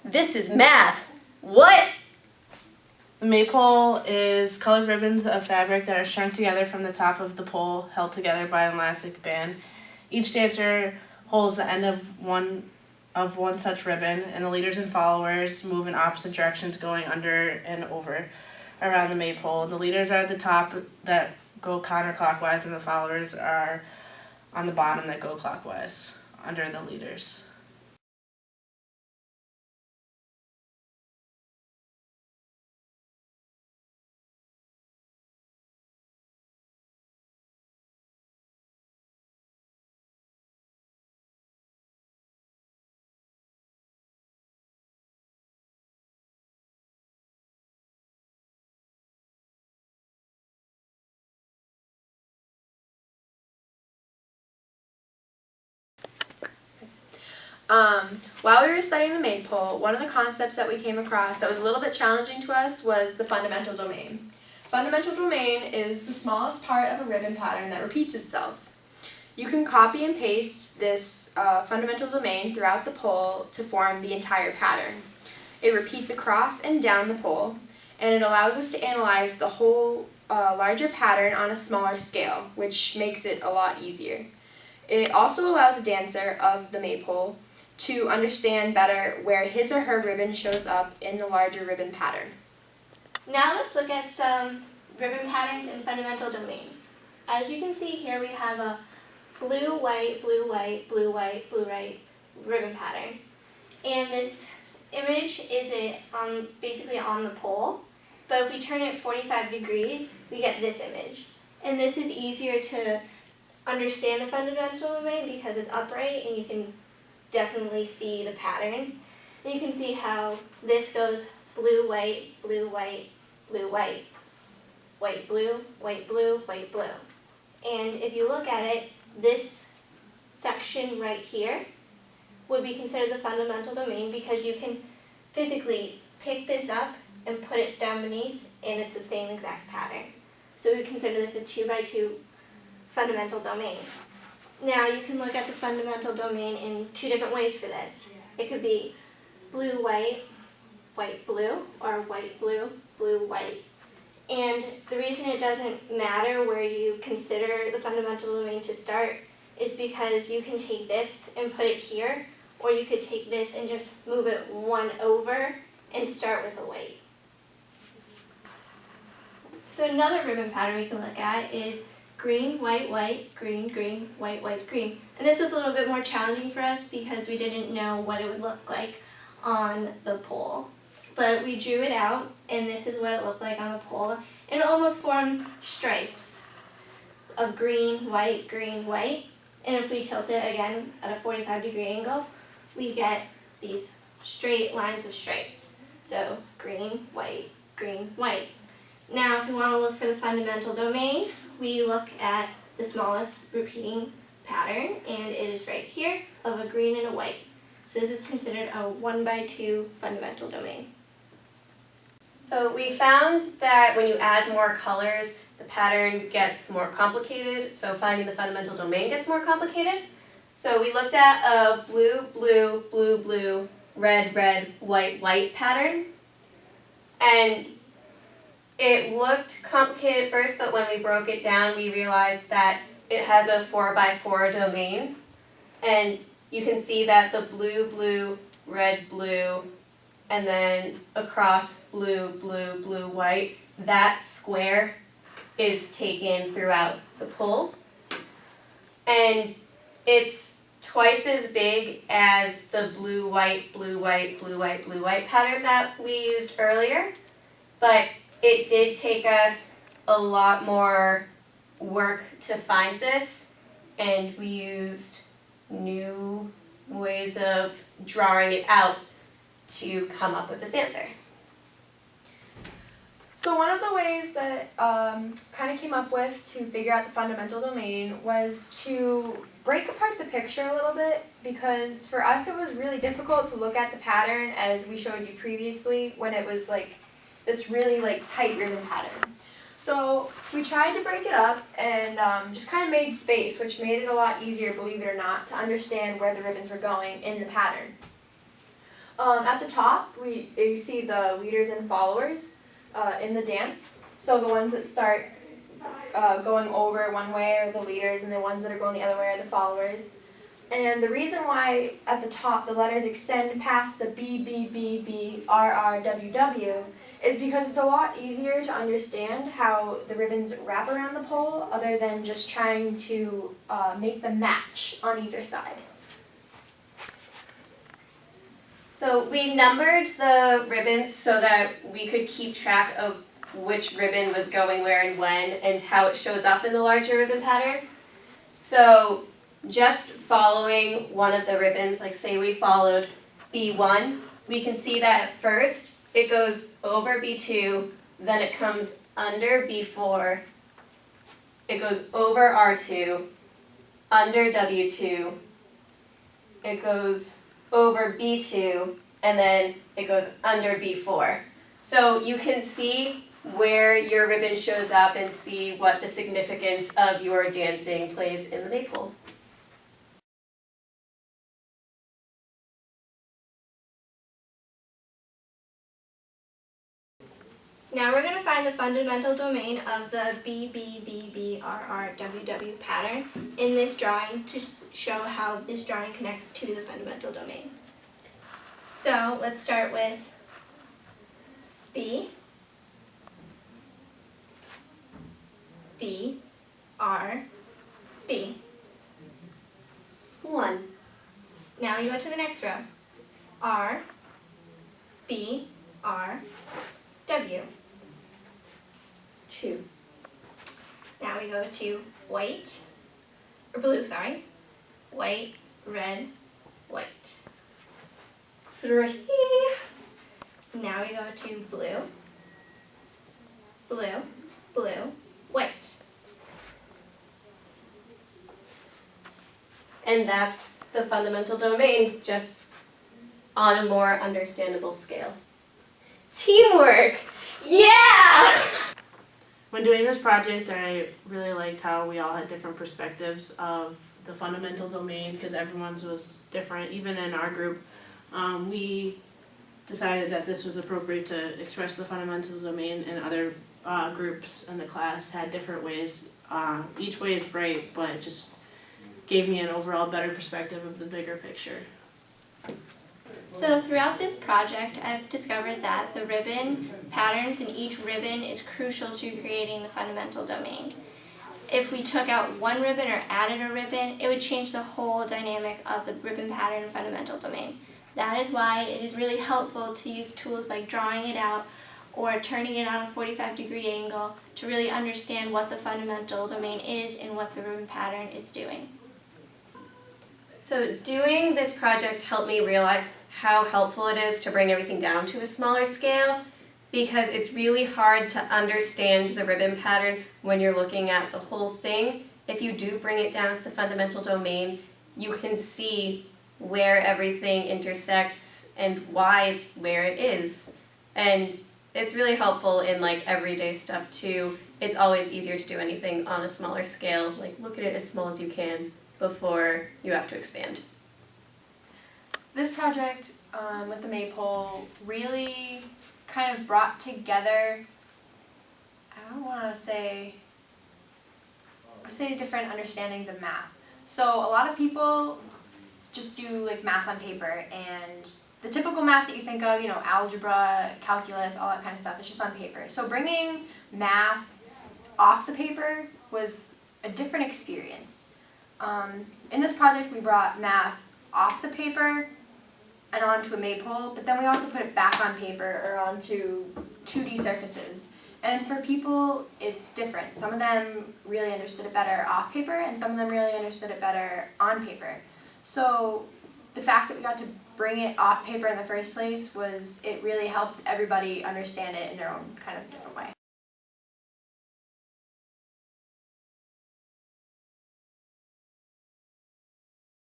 This is math. What? Maypole is colored ribbons of fabric that are shrunk together from the top of the pole, held together by an elastic band. Each dancer holds the end of one such ribbon, and the leaders and followers move in opposite directions, going under and over around the maypole. The leaders are at the top that go counterclockwise, and the followers are on the bottom that go clockwise under the leaders. While we were studying the Maypole, one of the concepts that we came across that was a little bit challenging to us was the fundamental domain. Fundamental domain is the smallest part of a ribbon pattern that repeats itself. You can copy and paste this fundamental domain throughout the pole to form the entire pattern. It repeats across and down the pole, and it allows us to analyze the whole larger pattern on a smaller scale, which makes it a lot easier. It also allows a dancer of the Maypole to understand better where his or her ribbon shows up in the larger ribbon pattern. Now let's look at some ribbon patterns in fundamental domains. As you can see here, we have a blue, white, blue, white, blue, white, blue, white ribbon pattern. And this image is basically on the pole, but if we turn it 45 degrees, we get this image. And this is easier to understand the fundamental domain because it's upright and you can definitely see the patterns. And you can see how this goes blue, white, blue, white, blue, white, white, blue, white, blue, white, blue. And if you look at it, this section right here would be considered the fundamental domain because you can physically pick this up and put it down beneath and it's the same exact pattern. So we consider this a 2x2 fundamental domain. Now you can look at the fundamental domain in two different ways for this. It could be blue, white, white, blue, or white, blue, blue, white. And the reason it doesn't matter where you consider the fundamental domain to start is because you can take this and put it here, or you could take this and just move it one over and start with a white. So another ribbon pattern we can look at is green, white, white, green, green, white, white, green. And this was a little bit more challenging for us because we didn't know what it would look like on the pole. But we drew it out, and this is what it looked like on the pole. And it almost forms stripes of green, white, green, white. And if we tilt it again at a 45-degree angle, we get these straight lines of stripes. So green, white, green, white. Now if we want to look for the fundamental domain, we look at the smallest repeating pattern, and it is right here of a green and a white. So this is considered a 1x2 fundamental domain. So we found that when you add more colors, the pattern gets more complicated, so finding the fundamental domain gets more complicated. So we looked at a blue, blue, blue, blue, red, red, white, white pattern, and it looked complicated at first, but when we broke it down, we realized that it has a 4x4 domain, and you can see that the blue, blue, red, blue, and then across blue, blue, blue, white, that square is taken throughout the pole. And it's twice as big as the blue, white, blue, white, blue, white, blue, white pattern that we used earlier, but it did take us a lot more work to find this, and we used new ways of drawing it out to come up with this answer. So one of the ways that kind of came up with to figure out the fundamental domain was to break apart the picture a little bit, because for us it was really difficult to look at the pattern as we showed you previously when it was like this really tight ribbon pattern. So we tried to break it up and just kind of made space, which made it a lot easier, believe it or not, to understand where the ribbons were going in the pattern. At the top, you see the leaders and followers in the dance. So the ones that start going over one way are the leaders, and the ones that are going the other way are the followers. And the reason why at the top the letters extend past the B, B, B, B, R, R, W, W is because it's a lot easier to understand how the ribbons wrap around the pole other than just trying to make them match on either side. So we numbered the ribbons so that we could keep track of which ribbon was going where and when and how it shows up in the larger ribbon pattern. So just following one of the ribbons, like say we followed B1, we can see that at first it goes over B2, then it comes under B4, it goes over R2, under W2, it goes over B2, and then it goes under B4. So you can see where your ribbon shows up and see what the significance of your dancing plays in the Maypole. Now we're going to find the fundamental domain of the B, B, B, B, R, R, W, W pattern in this drawing to show how this drawing connects to the fundamental domain. So let's start with B, B, R, B. 1. Now you go to the next row. R, B, R, W. 2. Now we go to white, or blue, sorry. White, red, white. 3. Now we go to blue, blue, blue, white. And that's the fundamental domain, just on a more understandable scale. Teamwork! Yeah! When doing this project, I really liked how we all had different perspectives of the fundamental domain because everyone's was different. Even in our group, we decided that this was appropriate to express the fundamental domain, and other groups in the class had different ways. Each way is great, but it just gave me an overall better perspective of the bigger picture. So throughout this project, I've discovered that the ribbon patterns in each ribbon is crucial to creating the fundamental domain. If we took out one ribbon or added a ribbon, it would change the whole dynamic of the ribbon pattern and fundamental domain. That is why it is really helpful to use tools like drawing it out or turning it on a 45-degree angle to really understand what the fundamental domain is and what the ribbon pattern is doing. So doing this project helped me realize how helpful it is to bring everything down to a smaller scale, because it's really hard to understand the ribbon pattern when you're looking at the whole thing. If you do bring it down to the fundamental domain, you can see where everything intersects and why it's where it is. And it's really helpful in like everyday stuff too. It's always easier to do anything on a smaller scale. Like look at it as small as you can before you have to expand. This project with the Maypole really kind of brought together, I don't want to say different understandings of math. So a lot of people just do like math on paper, and the typical math that you think of, algebra, calculus, all that kind of stuff, it's just on paper. So bringing math off the paper was a different experience. In this project, we brought math off the paper and onto a Maypole, but then we also put it back on paper or onto 2D surfaces. And for people, it's different. Some of them really understood it better off paper, and some of them really understood it better on paper. So the fact that we got to bring it off paper in the first place it really helped everybody understand it in their own kind of different way.